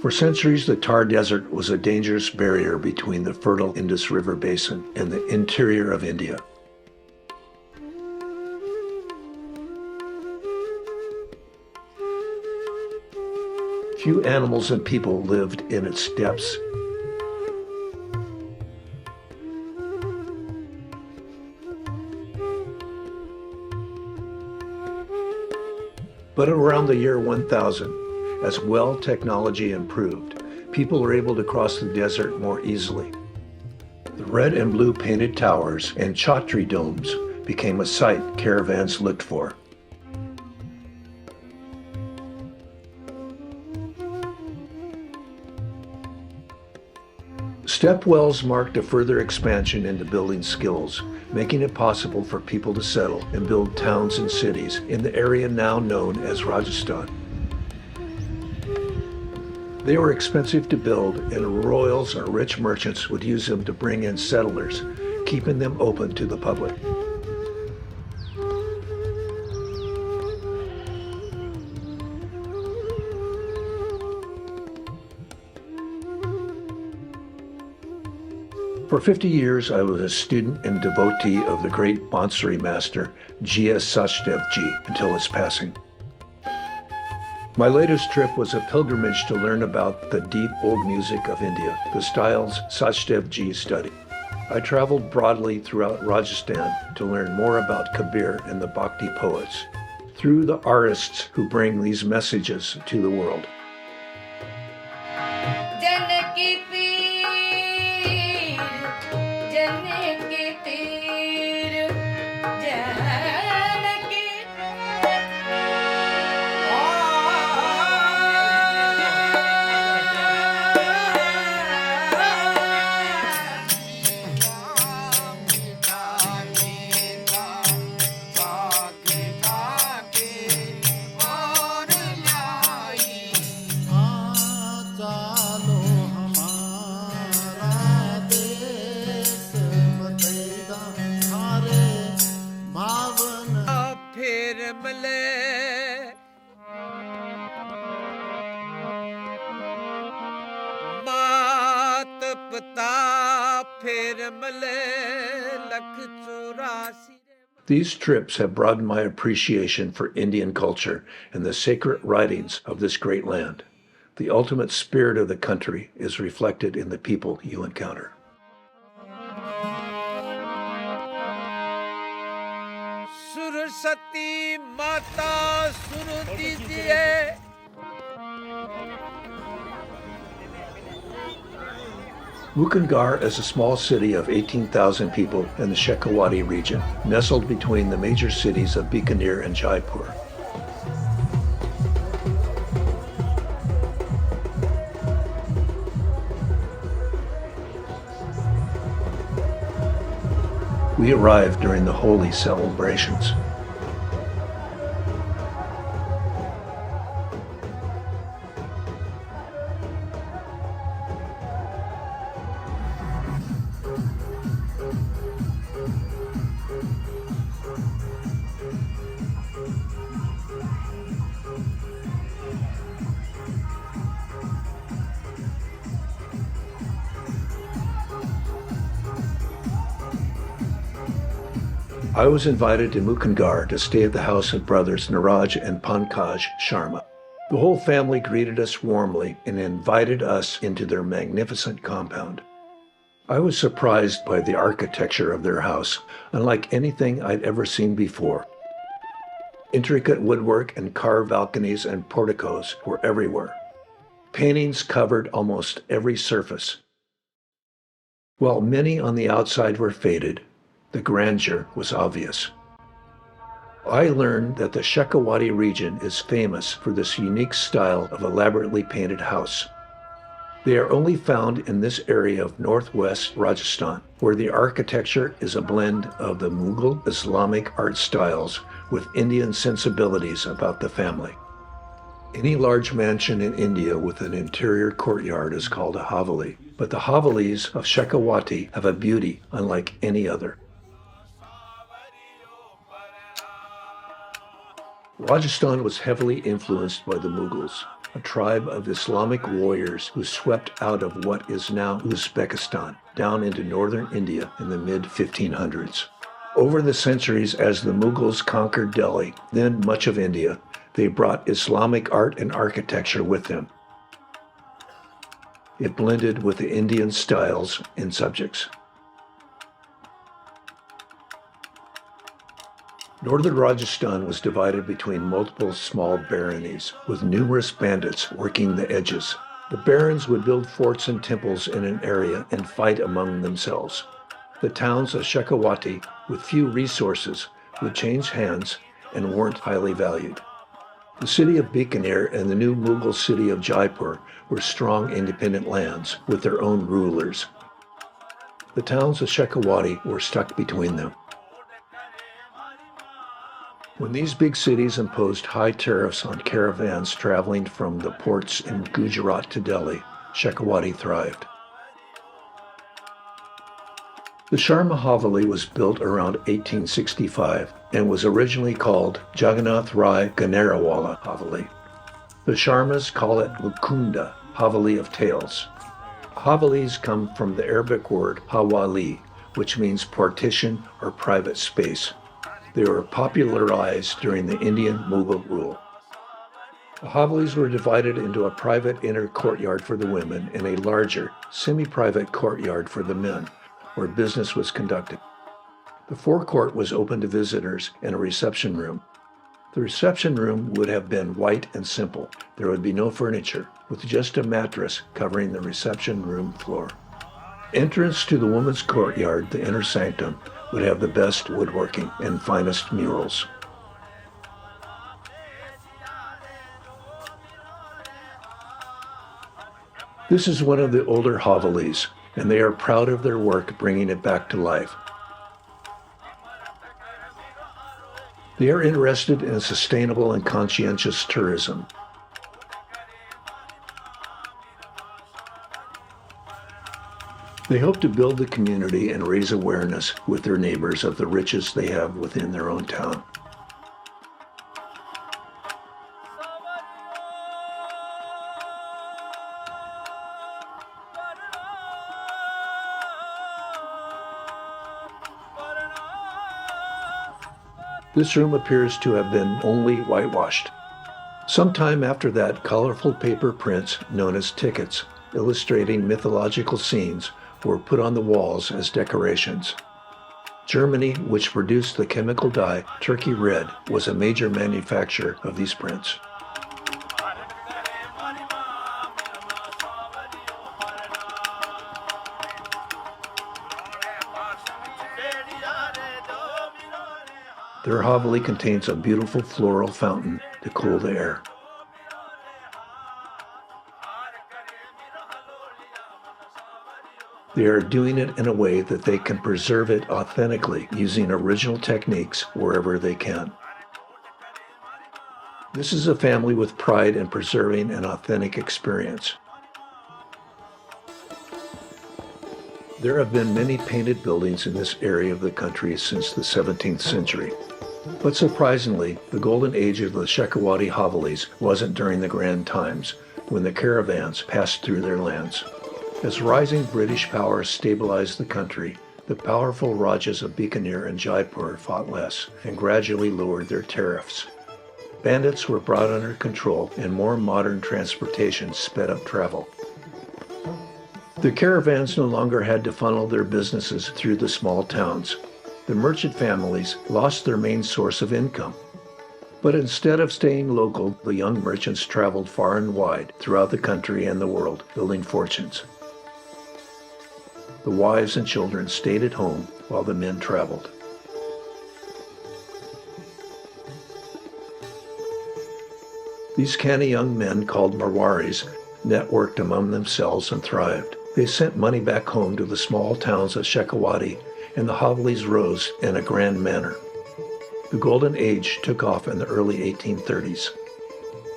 For centuries, the Thar Desert was a dangerous barrier between the fertile Indus River basin and the interior of India. Few animals and people lived in its depths. But around the year 1000, as well technology improved, people were able to cross the desert more easily. The red and blue painted towers and chhatri domes became a sight caravans looked for. Step wells marked a further expansion into building skills, making it possible for people to settle and build towns and cities in the area now known as Rajasthan. They were expensive to build, and royals or rich merchants would use them to bring in settlers, keeping them open to the public. For 50 years, I was a student and devotee of the great Bansuri master, G.S. Sachdev Ji, until his passing. My latest trip was a pilgrimage to learn about the deep old music of India, the styles Sachdev Ji studied. I traveled broadly throughout Rajasthan to learn more about Kabir and the Bhakti poets, through the artists who bring these messages to the world. These trips have broadened my appreciation for Indian culture and the sacred writings of this great land. The ultimate spirit of the country is reflected in the people you encounter. Surasati Mata Suradijiye. Mukundgarh is a small city of 18,000 people in the Shekhawati region, nestled between the major cities of Bikaner and Jaipur. We arrived during the Holi celebrations. I was invited to Mukundgarh to stay at the house of brothers Niraj and Pankaj Sharma. The whole family greeted us warmly and invited us into their magnificent compound. I was surprised by the architecture of their house, unlike anything I'd ever seen before. Intricate woodwork and carved balconies and porticos were everywhere. Paintings covered almost every surface. While many on the outside were faded, the grandeur was obvious. I learned that the Shekhawati region is famous for this unique style of elaborately painted house. They are only found in this area of northwest Rajasthan, where the architecture is a blend of the Mughal Islamic art styles with Indian sensibilities about the family. Any large mansion in India with an interior courtyard is called a Haveli, but the Havelis of Shekhawati have a beauty unlike any other. Rajasthan was heavily influenced by the Mughals. a tribe of Islamic warriors who swept out of what is now Uzbekistan down into northern India in the mid-1500s. Over the centuries, as the Mughals conquered Delhi, then much of India, they brought Islamic art and architecture with them. It blended with the Indian styles and subjects. Northern Rajasthan was divided between multiple small baronies, with numerous bandits working the edges. The barons would build forts and temples in an area and fight among themselves. The towns of Shekhawati, with few resources, would change hands and weren't highly valued. The city of Bikaner and the new Mughal city of Jaipur were strong independent lands with their own rulers. The towns of Shekhawati were stuck between them. When these big cities imposed high tariffs on caravans traveling from the ports in Gujarat to Delhi, Shekhawati thrived. The Sharma Haveli was built around 1865 and was originally called Jagannath Rai Ganerawala Haveli. The Sharmas call it Mukunda, Haveli of Tales. Havelis come from the Arabic word Hawali, which means partition or private space. They were popularized during the Indian Mughal rule. The Havelis were divided into a private inner courtyard for the women and a larger, semi-private courtyard for the men, where business was conducted. The forecourt was open to visitors and a reception room. The reception room would have been white and simple. There would be no furniture, with just a mattress covering the reception room floor. Entrance to the women's courtyard, the inner sanctum, would have the best woodworking and finest murals. This is one of the older Havelis, and they are proud of their work bringing it back to life. They are interested in sustainable and conscientious tourism. They hope to build the community and raise awareness with their neighbors of the riches they have within their own town. This room appears to have been only whitewashed. Sometime after that, colorful paper prints known as tickets, illustrating mythological scenes, were put on the walls as decorations. Germany, which produced the chemical dye turkey red, was a major manufacturer of these prints. Their Haveli contains a beautiful floral fountain to cool the air. They are doing it in a way that they can preserve it authentically, using original techniques wherever they can. This is a family with pride in preserving an authentic experience. There have been many painted buildings in this area of the country since the 17th century. But surprisingly, the golden age of the Shekhawati Havelis wasn't during the grand times, when the caravans passed through their lands. As rising British power stabilized the country, the powerful Rajas of Bikaner and Jaipur fought less and gradually lowered their tariffs. Bandits were brought under control and more modern transportation sped up travel. The caravans no longer had to funnel their businesses through the small towns. The merchant families lost their main source of income. But instead of staying local, the young merchants traveled far and wide throughout the country and the world, building fortunes. The wives and children stayed at home while the men traveled. These canny young men, called Marwaris, networked among themselves and thrived. They sent money back home to the small towns of Shekhawati, and the Havelis rose in a grand manner. The Golden Age took off in the early 1830s.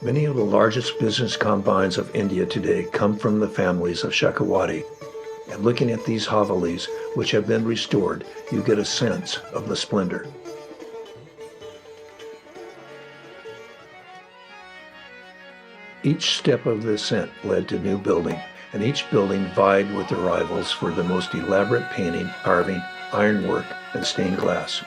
Many of the largest business combines of India today come from the families of Shekhawati. And looking at these Havelis, which have been restored, you get a sense of the splendor. Each step of the ascent led to new building, and each building vied with their rivals for the most elaborate painting, carving, ironwork, and stained glass.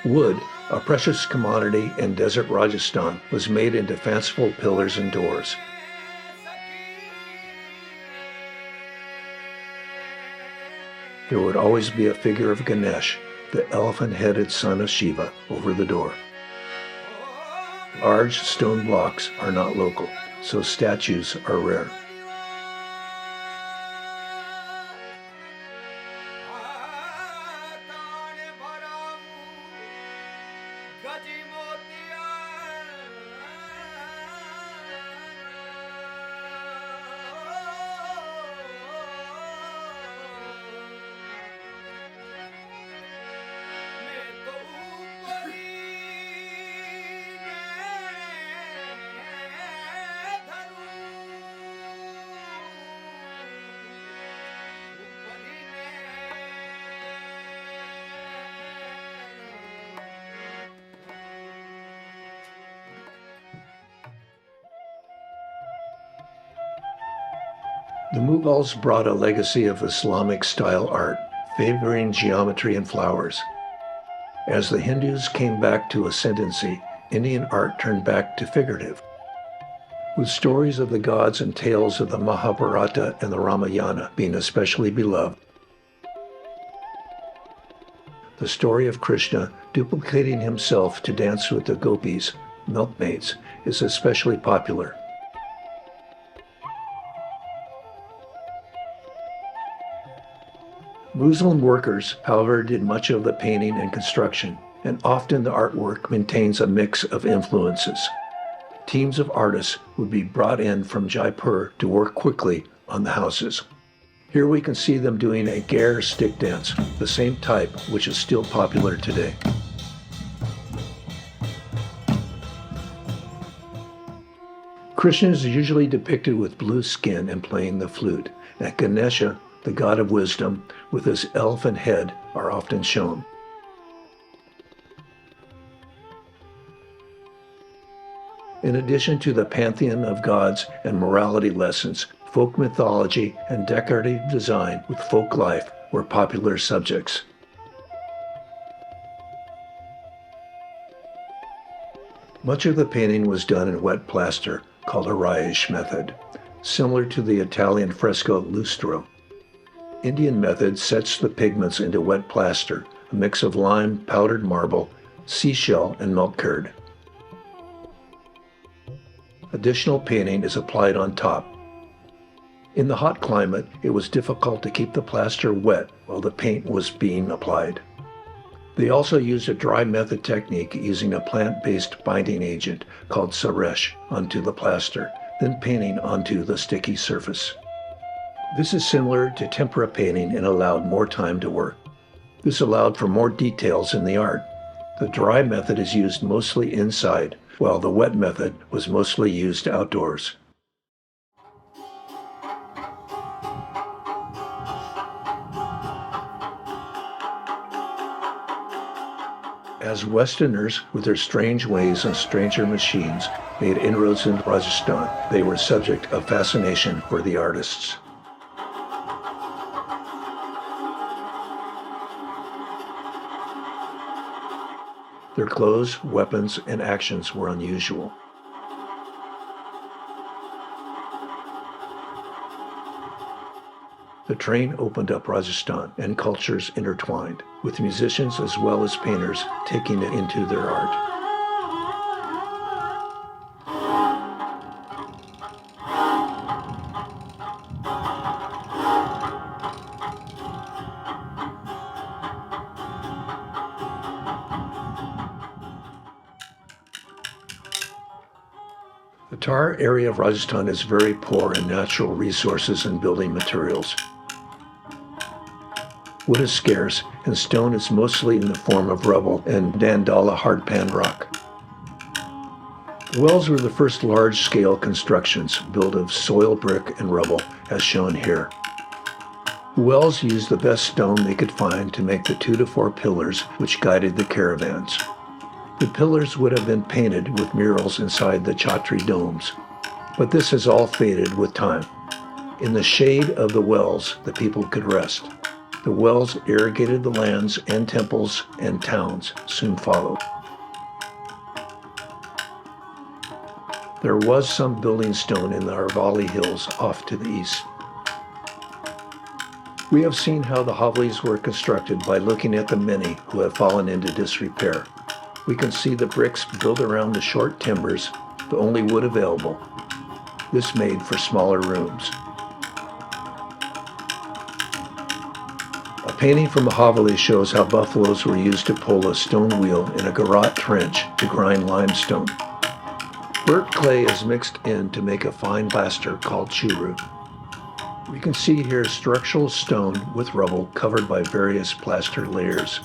Wood, a precious commodity in desert Rajasthan, was made into fanciful pillars and doors. There would always be a figure of Ganesh, the elephant-headed son of Shiva, over the door. Large stone blocks are not local, so statues are rare. The Mughals brought a legacy of Islamic-style art, favoring geometry and flowers. As the Hindus came back to ascendancy, Indian art turned back to figurative, with stories of the gods and tales of the Mahabharata and the Ramayana being especially beloved. The story of Krishna duplicating himself to dance with the gopis, milkmaids, is especially popular. Muslim workers, however, did much of the painting and construction, and often the artwork maintains a mix of influences. Teams of artists would be brought in from Jaipur to work quickly on the houses. Here we can see them doing a Gare stick dance, the same type which is still popular today. Krishna is usually depicted with blue skin and playing the flute, and Ganesha, the god of wisdom, with his elephant head, are often shown. In addition to the pantheon of gods and morality lessons, folk mythology and decorative design with folk life were popular subjects. Much of the painting was done in wet plaster, called a Raish method, similar to the Italian fresco lustro. Indian method sets the pigments into wet plaster, a mix of lime, powdered marble, seashell, and milk curd. Additional painting is applied on top. In the hot climate, it was difficult to keep the plaster wet while the paint was being applied. They also used a dry method technique using a plant-based binding agent called saresh onto the plaster, then painting onto the sticky surface. This is similar to tempera painting and allowed more time to work. This allowed for more details in the art. The dry method is used mostly inside, while the wet method was mostly used outdoors. As Westerners, with their strange ways and stranger machines, made inroads into Rajasthan, they were subject of fascination for the artists. Their clothes, weapons, and actions were unusual. The train opened up Rajasthan, and cultures intertwined, with musicians as well as painters taking it into their art. The Tar area of Rajasthan is very poor in natural resources and building materials. Wood is scarce, and stone is mostly in the form of rubble and Dandala hardpan rock. Wells were the first large-scale constructions built of soil, brick, and rubble, as shown here. The wells used the best stone they could find to make the 2 to 4 pillars which guided the caravans. The pillars would have been painted with murals inside the chhatri domes, but this has all faded with time. In the shade of the wells, the people could rest. The wells irrigated the lands, and temples and towns soon followed. There was some building stone in the Haveli hills off to the east. We have seen how the Havelis were constructed by looking at the many who have fallen into disrepair. We can see the bricks built around the short timbers, the only wood available. This made for smaller rooms. A painting from a Haveli shows how buffaloes were used to pull a stone wheel in a garrote trench to grind limestone. Burnt clay is mixed in to make a fine plaster called churu. We can see here structural stone with rubble covered by various plaster layers.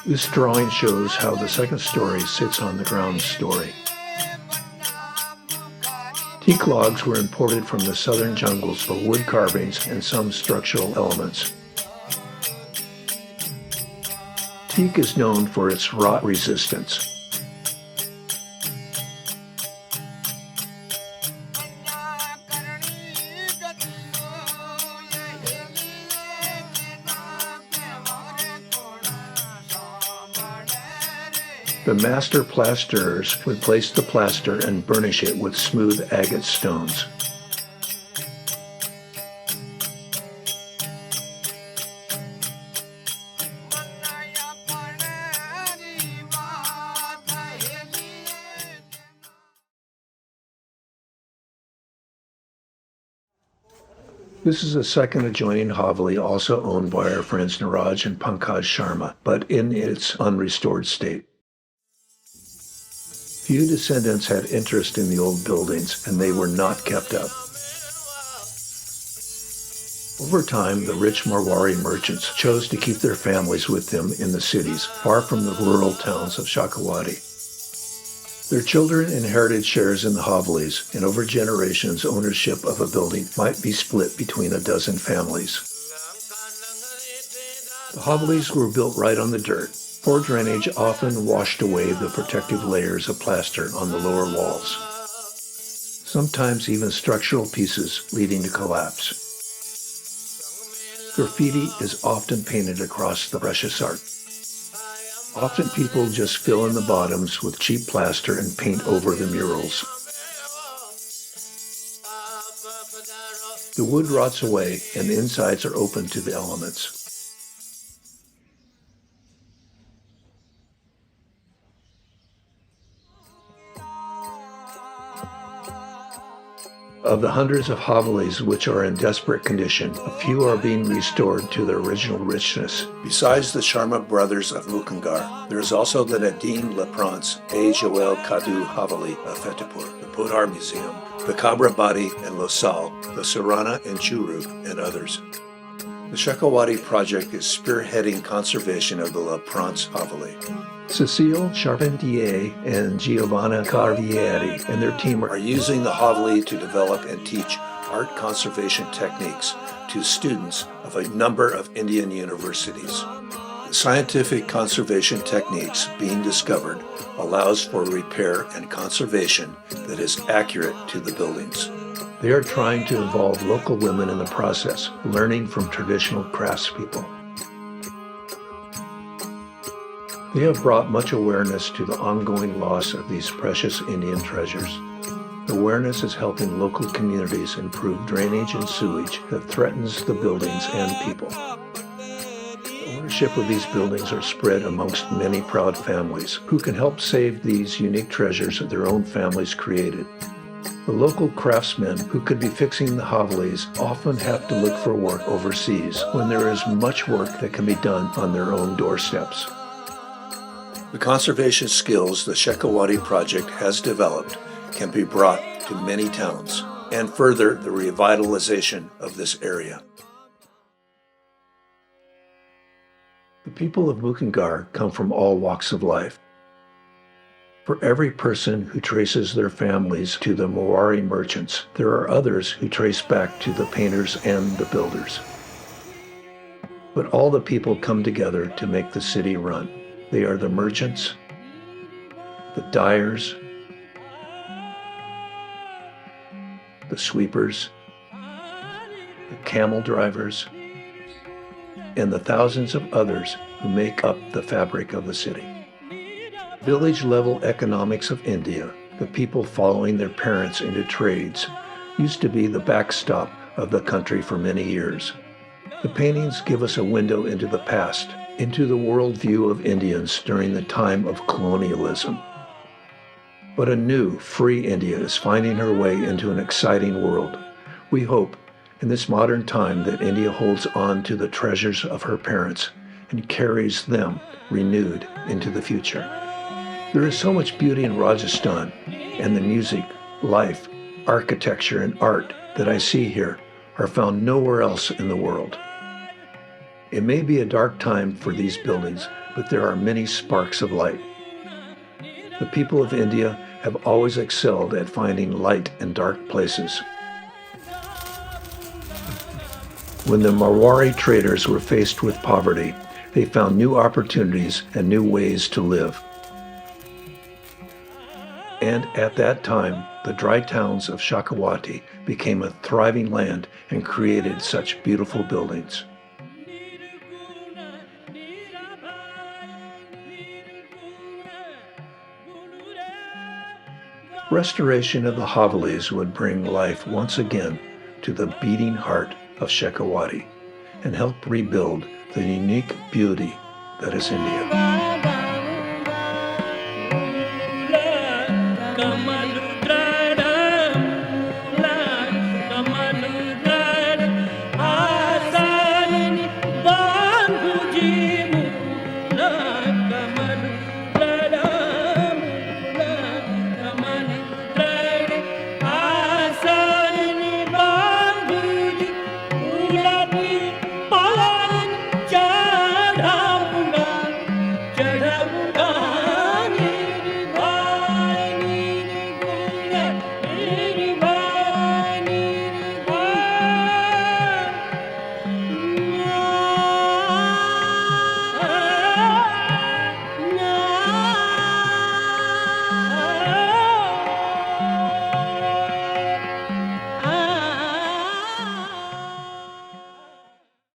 This drawing shows how the second story sits on the ground story. Teak logs were imported from the southern jungles for wood carvings and some structural elements. Teak is known for its rot resistance. The master plasterers would place the plaster and burnish it with smooth agate stones. This is a second adjoining Haveli, also owned by our friends Niraj and Pankaj Sharma, but in its unrestored state. Few descendants had interest in the old buildings, and they were not kept up. Over time, the rich Marwari merchants chose to keep their families with them in the cities, far from the rural towns of Shekhawati. Their children inherited shares in the Havelis, and over generations, ownership of a building might be split between a dozen families. The Havelis were built right on the dirt. Poor drainage often washed away the protective layers of plaster on the lower walls, sometimes even structural pieces leading to collapse. Graffiti is often painted across the precious art. Often people just fill in the bottoms with cheap plaster and paint over the murals. The wood rots away and the insides are open to the elements. Of the hundreds of Havelis which are in desperate condition, a few are being restored to their original richness. Besides the Sharma brothers of Mukundgarh, there is also the Nadim Leprance A. Joel Kadu Haveli of Fatehpur, the Podhar Museum, the Kabrabadi and Losal, the Surana and Churu, and others. The Shekhawati Project is spearheading conservation of the Leprance Haveli. Cecile Charpentier and Giovanna Carvieri and their team are using the Haveli to develop and teach art conservation techniques to students of a number of Indian universities. The scientific conservation techniques being discovered allows for repair and conservation that is accurate to the buildings. They are trying to involve local women in the process, learning from traditional craftspeople. They have brought much awareness to the ongoing loss of these precious Indian treasures. The awareness is helping local communities improve drainage and sewage that threatens the buildings and people. The ownership of these buildings are spread amongst many proud families who can help save these unique treasures that their own families created. The local craftsmen who could be fixing the Havelis often have to look for work overseas when there is much work that can be done on their own doorsteps. The conservation skills the Shekhawati Project has developed can be brought to many towns and further the revitalization of this area. people of Mukundgarh come from all walks of life. For every person who traces their families to the Mawari merchants, there are others who trace back to the painters and the builders. But all the people come together to make the city run. They are the merchants, the dyers, the sweepers, the camel drivers, and the thousands of others who make up the fabric of the city. Village-level economics of India, the people following their parents into trades, used to be the backstop of the country for many years. The paintings give us a window into the past, into the worldview of Indians during the time of colonialism. But a new, free India is finding her way into an exciting world. We hope, in this modern time, that India holds on to the treasures of her parents and carries them renewed into the future. There is so much beauty in Rajasthan, and the music, life, architecture, and art that I see here are found nowhere else in the world. It may be a dark time for these buildings, but there are many sparks of light. The people of India have always excelled at finding light in dark places. When the Marwari traders were faced with poverty, they found new opportunities and new ways to live. And at that time, the dry towns of Shekhawati became a thriving land and created such beautiful buildings. Restoration of the Havelis would bring life once again to the beating heart of Shekhawati and help rebuild the unique beauty that is India.